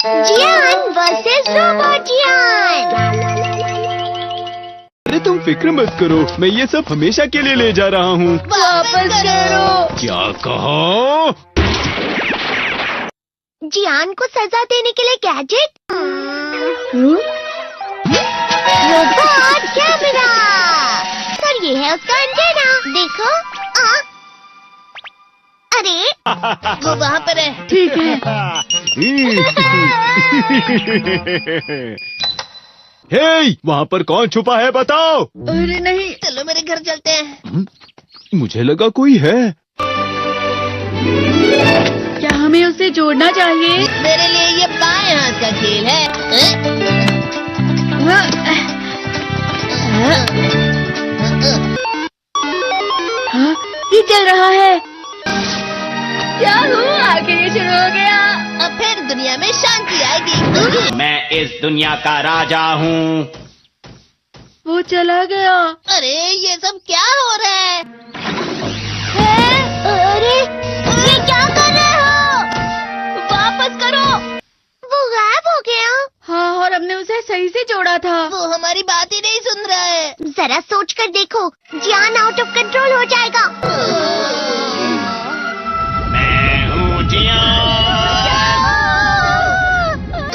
जियान versus robot जियान। अरे तुम फिक्र मत करो, मैं ये सब हमेशा के लिए ले जा रहा हूँ। वापस करो। क्या कहा? जियान को सजा देने के लिए गैजेट। Robot camera. और ये है उसका एंटेना। देखो। अरे वो वहाँ पर है। ठीक है। हे, वहाँ पर कौन छुपा है बताओ? अरे नहीं। चलो मेरे घर चलते हैं। मुझे लगा कोई है। क्या हमें उसे जोड़ना चाहिए? मेरे लिए ये बाएं हाथ का खेल है। हाँ, ये चल रहा है। क्या हुआ? आखिर ये शुरू हो गया। अब फिर दुनिया में शांति आएगी। मैं इस दुनिया का राजा हूँ। वो चला गया। अरे ये सब क्या हो रहा है? अरे ये क्या कर रहे हो? वापस करो। वो गायब हो गया। हाँ, और हमने उसे सही से जोड़ा था। वो हमारी बात ही नहीं सुन रहा है। जरा सोच कर देखो, जियान आउट ऑफ कंट्रोल हो जाएगा। मैं हूँ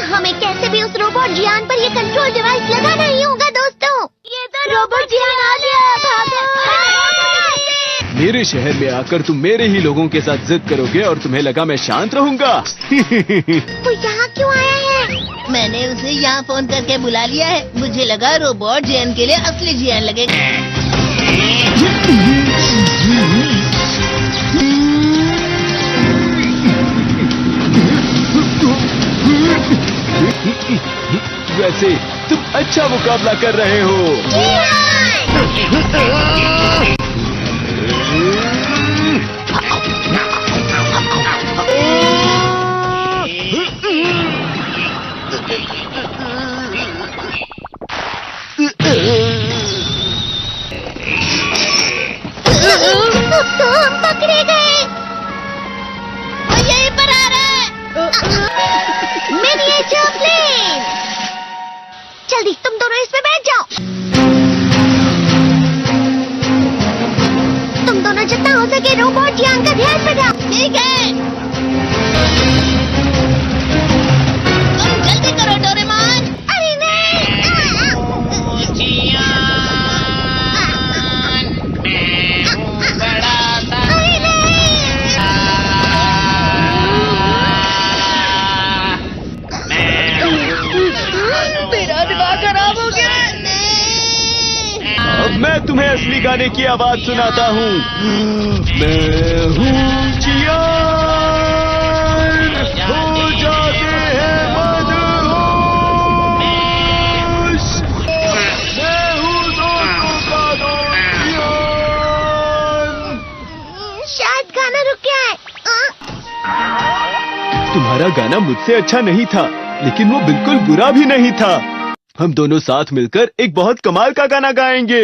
हमें कैसे भी उस रोबोट जियान पर ये कंट्रोल डिवाइस लगाना ही होगा दोस्तों। ये तो रोबोट जियान आ गया। भागो। मेरे शहर में आकर तुम मेरे ही लोगों के साथ जिद करोगे और तुम्हें लगा मैं शांत रहूंगा। वो यहाँ क्यों आया है? मैंने उसे यहाँ फोन करके बुला लिया है। मुझे लगा रोबोट जियान के लिए असली जियान लगेगा। वैसे तुम अच्छा मुकाबला कर रहे हो। तो हम पकड़े गए। वो यहीं पर आ रहा है। Miniature plane. जल्दी तुम दोनों इसमें बैठ जाओ। तुम दोनों जितना हो सके रोबोट जियान का ध्यान रखो। ठीक है। तुम जल्दी करो डोरेमोन। अरे नहीं। अरे नहीं। मेरा दिमाग खराब हो गया। अब मैं तुम्हें असली गाने की आवाज सुनाता हूँ। मैं हूँ जियान, हो जाते हैं मदहोश। मैं हूँ दोस्तों का दोस्त जियान। शायद गाना रुक गया है। तुम्हारा गाना मुझसे अच्छा नहीं था, लेकिन वो बिल्कुल बुरा भी नहीं था। हम दोनों साथ मिलकर एक बहुत कमाल का गाना गाएंगे।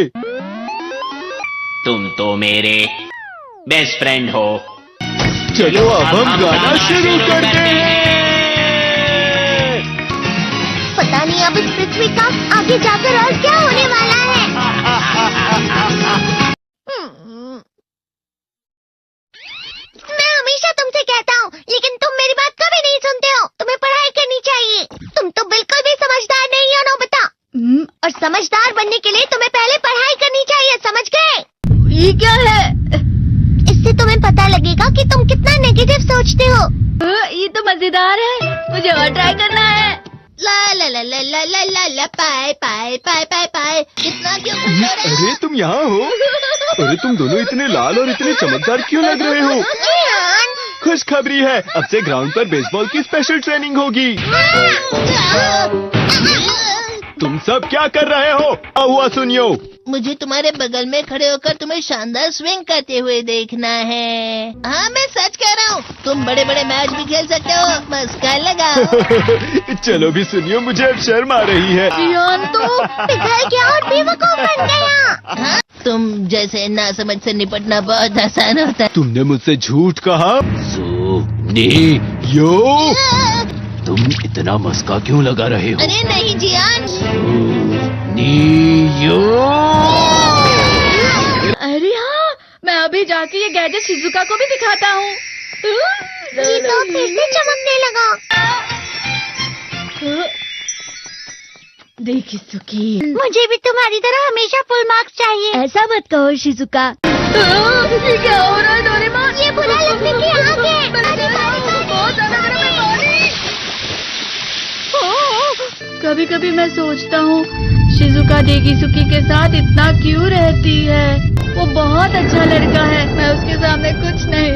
तुम तो मेरे बेस्ट फ्रेंड हो। चलो अब हम गाना शुरू करते हैं। पता नहीं अब इस पृथ्वी का आगे जाकर और क्या होने वाला है। मैं हमेशा तुमसे कहता हूँ, लेकिन तुम मेरी बात कभी नहीं सुनते हो। तुम्हें पढ़ाई करनी चाहिए। तुम तो बिल्कुल भी समझदार नहीं हो नोबिता। और समझदार बनने के लिए तुम्हें पहले पढ़ाई करनी चाहिए, समझ गए? ये क्या है? इससे तुम्हें पता लगेगा कि तुम कितना नेगेटिव सोचते हो। ये तो मजेदार है। मुझे और ट्राई करना है। ला ला ला ला ला ला ला ला पाए पाए पाए पाए पाए। इतना क्यों खुश हो रहे हो? अरे तुम यहाँ हो? अरे तुम दोनों इतने लाल और इतने चमकदार क्यों लग रहे हो? जियान। खुशखबरी है, अब से ग्राउंड पर बेसबॉल की स्पेशल ट्रेनिंग होगी। तुम सब क्या कर रहे हो? क्या हुआ सुनियो? मुझे तुम्हारे बगल में खड़े होकर तुम्हें शानदार स्विंग करते हुए देखना है। हाँ मैं सच कह रहा हूँ। तुम बड़े बड़े मैच भी खेल सकते हो, बस कर लगाओ। चलो भी सुनियो, मुझे अब शर्म आ रही है। जियान तो पिघल गया और बेवकूफ बन गया। हाँ? तुम जैसे नासमझ से निपटना बहुत आसान होता है। तुमने मुझसे झूठ कहा। सुनियो, तुम इतना मस्का क्यों लगा रहे हो? अरे नहीं जियान। नियो। अरे हाँ, मैं अभी जाके ये गैजेट शिजुका को भी दिखाता हूँ। ये तो फिर से चमकने लगा। देखी सुकी, मुझे भी तुम्हारी तरह हमेशा फुल मार्क्स चाहिए। ऐसा मत कहो शिजुका। ये क्या हो रहा है डोरेमोन? ये बुरा लगने की आग है। बहुत ज्यादा गर्म है पानी। कभी कभी मैं सोचता हूँ शिजुका डेगिसुकी के साथ इतना क्यों रहती है। वो बहुत अच्छा लड़का है, मैं उसके सामने कुछ नहीं।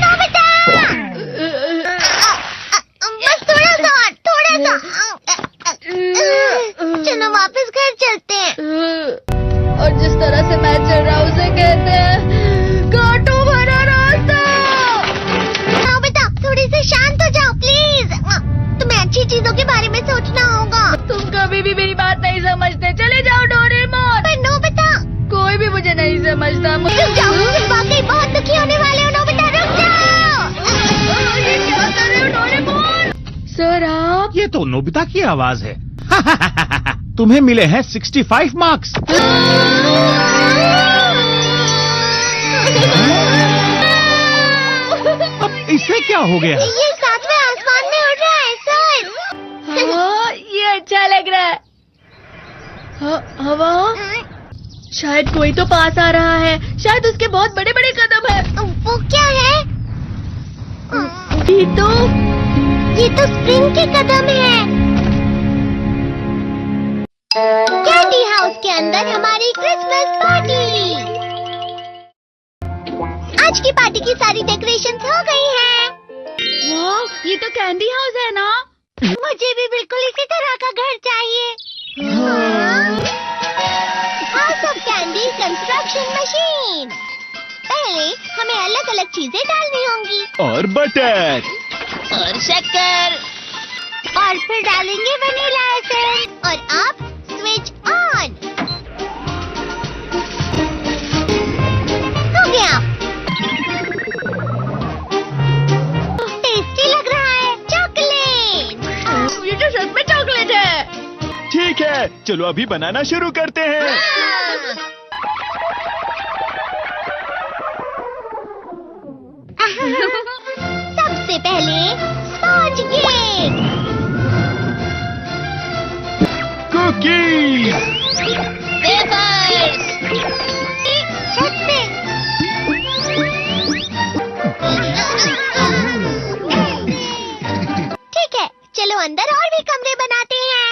नोबिता! बस थोड़ा सा। चलो वापस घर चलते हैं। और जिस तरह से मैं चल रहा हूँ उसे कहते हैं कांटों भरा रास्ता। नोबिता, थोड़ी सी शांत हो जाओ प्लीज। तुम्हें अच्छी चीजों के बारे में सोचना होगा। तुम कभी भी मेरी बात नहीं समझते। चले जाओ डोरेमोन। पर नोबिता, कोई भी मुझे नहीं समझता। रुक जाओ, तुम वाकई बहुत दुखी होने वाले हो। नोबिता रुक जाओ। ये क्या कर रहे हो डोरेमोन? सर आप? ये तो नोबिता की आवाज है। तुम्हें मिले हैं 65 मार्क्स। अब इसे क्या हो गया? ये सातवें आसमान में उड़ रहा है सर। हाँ, ये अच्छा लग रहा है। हवा? शायद कोई तो पास आ रहा है। शायद उसके बहुत बड़े बड़े कदम है। वो क्या है? ये तो स्प्रिंग के कदम है। कैंडी हाउस के अंदर हमारी क्रिसमस पार्टी। आज की पार्टी की सारी डेकोरेशंस हो गई हैं। वाह, ये तो कैंडी हाउस है ना? मुझे भी बिल्कुल इसी तरह का घर चाहिए। House of candy construction machine. पहले हमें अलग अलग चीजें डालनी होंगी। और बटर। और शक्कर। और फिर डालेंगे वनीला एसेंस। और आप स्विच ऑन। हो गया। टेस्टी लग रहा है। चॉकलेट। ये तो सच में चॉकलेट है। ठीक है, चलो अभी बनाना शुरू करते हैं। सबसे पहले स्पॉन्ज केक। कुकीज। वेफर्स। छत पे। ठीक है, चलो अंदर और भी कमरे बनाते हैं।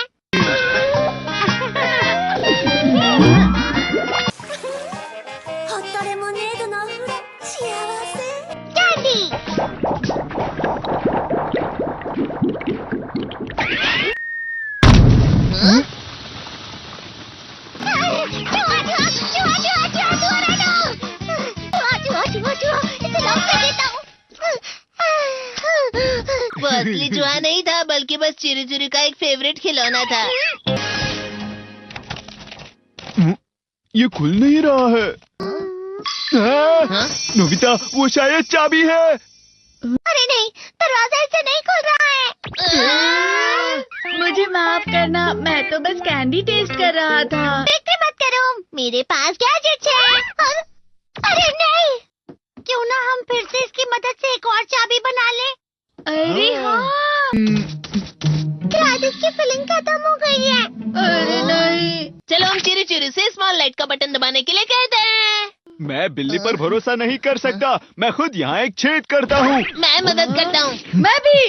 कैंडी। वो असली जुआ नहीं था, बल्कि बस चिरी चिरी का एक फेवरेट खिलौना था। ये खुल नहीं रहा है। नोबिता, वो शायद चाबी है। अरे नहीं, दरवाजा इससे नहीं खुल रहा है। मुझे माफ करना, मैं तो बस कैंडी टेस्ट कर रहा था। फिक्र मत करो, मेरे पास गैजेट्स है। अरे नहीं, क्यों ना हम फिर से इसकी मदद से एक और चाबी बना लें। अरे हाँ। शायद इसकी फिलिंग खत्म हो गई है। अरे नहीं। चलो हम चिरी चिरी से स्मॉल लाइट का बटन दबाने के लिए कहते हैं। मैं बिल्ली पर भरोसा नहीं कर सकता। मैं खुद यहाँ एक छेद करता हूँ। मैं मदद करता हूँ। मैं भी।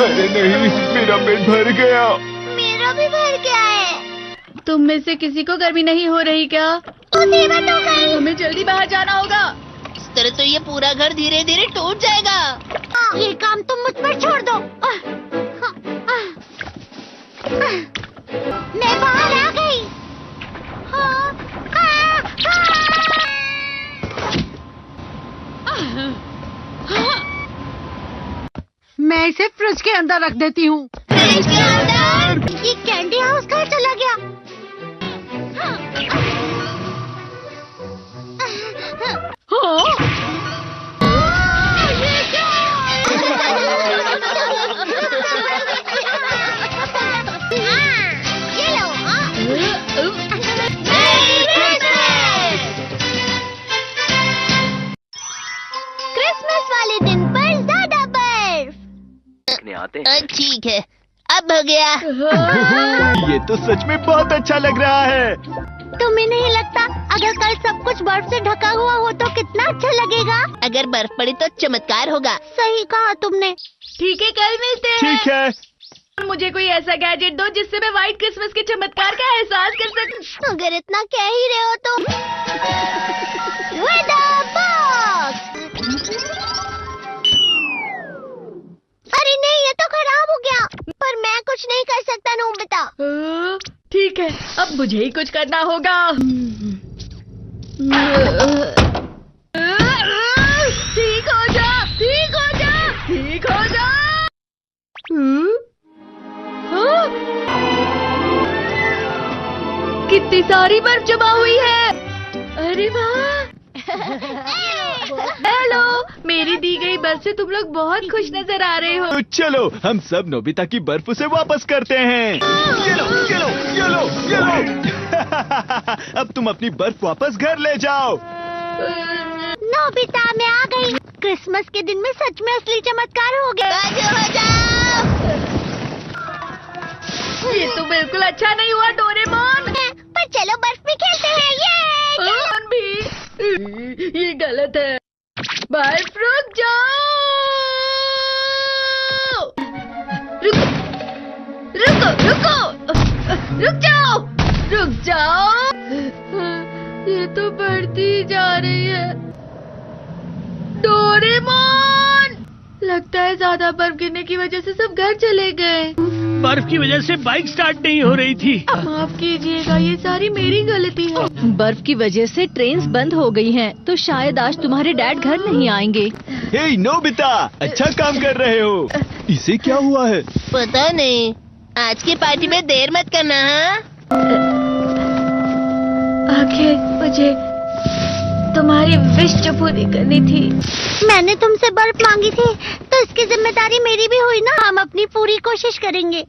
अरे नहीं, मेरा पेट भर गया। मेरा भी भर गया है। तुम में से किसी को गर्मी नहीं हो रही क्या? मुसीबत हो गई। हमें जल्दी बाहर जाना होगा। इस तरह तो ये पूरा घर धीरे धीरे टूट जाएगा। ये काम तुम मुझ पर छोड़ दो। मैं बाहर आ गई। मैं इसे फ्रिज के अंदर रख देती हूँ। फ्रिज के अंदर? ये कैंडी हाउस कहाँ चला गया? ये क्या? आते हैं। ठीक है, अब हो गया। ये तो सच में बहुत अच्छा लग रहा है। तुम्हें नहीं लगता अगर कल सब कुछ बर्फ से ढका हुआ हो तो कितना अच्छा लगेगा? अगर बर्फ पड़ी तो चमत्कार होगा। सही कहा तुमने। ठीक है, कल मिलते हैं। ठीक है। मुझे कोई ऐसा गैजेट दो जिससे मैं व्हाइट क्रिसमस के चमत्कार का एहसास कर सकूं। अगर इतना कह ही रहे हो तो वेदर बॉक्स। अरे नहीं, ये तो खराब हो गया। पर मैं कुछ नहीं कर सकता नोबिता। ठीक है, अब मुझे ही कुछ करना होगा। ठीक हो जा, ठीक हो जा, ठीक हो जा। कितनी सारी बर्फ जमा हुई है। अरे वाह। हेलो, मेरी दी गई बर्फ से तुम लोग बहुत खुश नजर आ रहे हो। तो चलो हम सब नोबिता की बर्फ उसे वापस करते हैं। ये लो, ये लो, ये लो, ये लो। अब तुम अपनी बर्फ वापस घर ले जाओ। नोबिता, मैं आ गई। क्रिसमस के दिन में सच में असली चमत्कार हो गया। बाजू हो जाओ। ये तो बिल्कुल अच्छा नहीं हुआ डोरेमोन। पर चलो बर्फ में खेलते हैं। ये डोरेमोन भी, ये गलत है। बर्फ रुक जाओ। रुको, रुको, रुको, रुक जाओ, रुक जाओ। ये तो बढ़ती जा रही है। डोरेमोन, लगता है ज्यादा बर्फ गिरने की वजह से सब घर चले गए। बर्फ की वजह से बाइक स्टार्ट नहीं हो रही थी। माफ कीजिएगा, ये सारी मेरी गलती है। बर्फ की वजह से ट्रेन्स बंद हो गई हैं, तो शायद आज तुम्हारे डैड घर नहीं आएंगे। हे नोबिता, अच्छा काम कर रहे हो। इसे क्या हुआ है? पता नहीं, आज की पार्टी में देर मत करना। हाँ, आखिर मुझे तुम्हारी विश जो पूरी करनी थी। मैंने तुमसे बर्फ मांगी थी, तो इसकी जिम्मेदारी मेरी भी हुई ना। हम अपनी पूरी कोशिश करेंगे।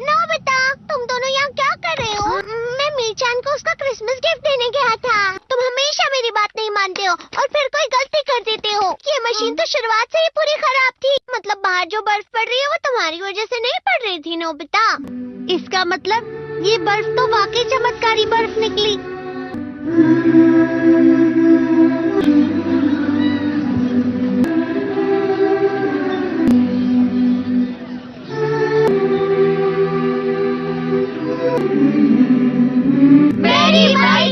नोबिता, तुम दोनों यहाँ क्या कर रहे हो? मैं मीचान को उसका क्रिसमस गिफ्ट देने गया था। तुम हमेशा मेरी बात नहीं मानते हो और फिर कोई गलती कर देते हो। ये मशीन तो शुरुआत से ही पूरी खराब थी। मतलब बाहर जो बर्फ पड़ रही है वो तुम्हारी वजह से नहीं पड़ रही थी नोबिता। इसका मतलब ये बर्फ तो वाकई चमत्कारी बर्फ निकली। मेरी बाइक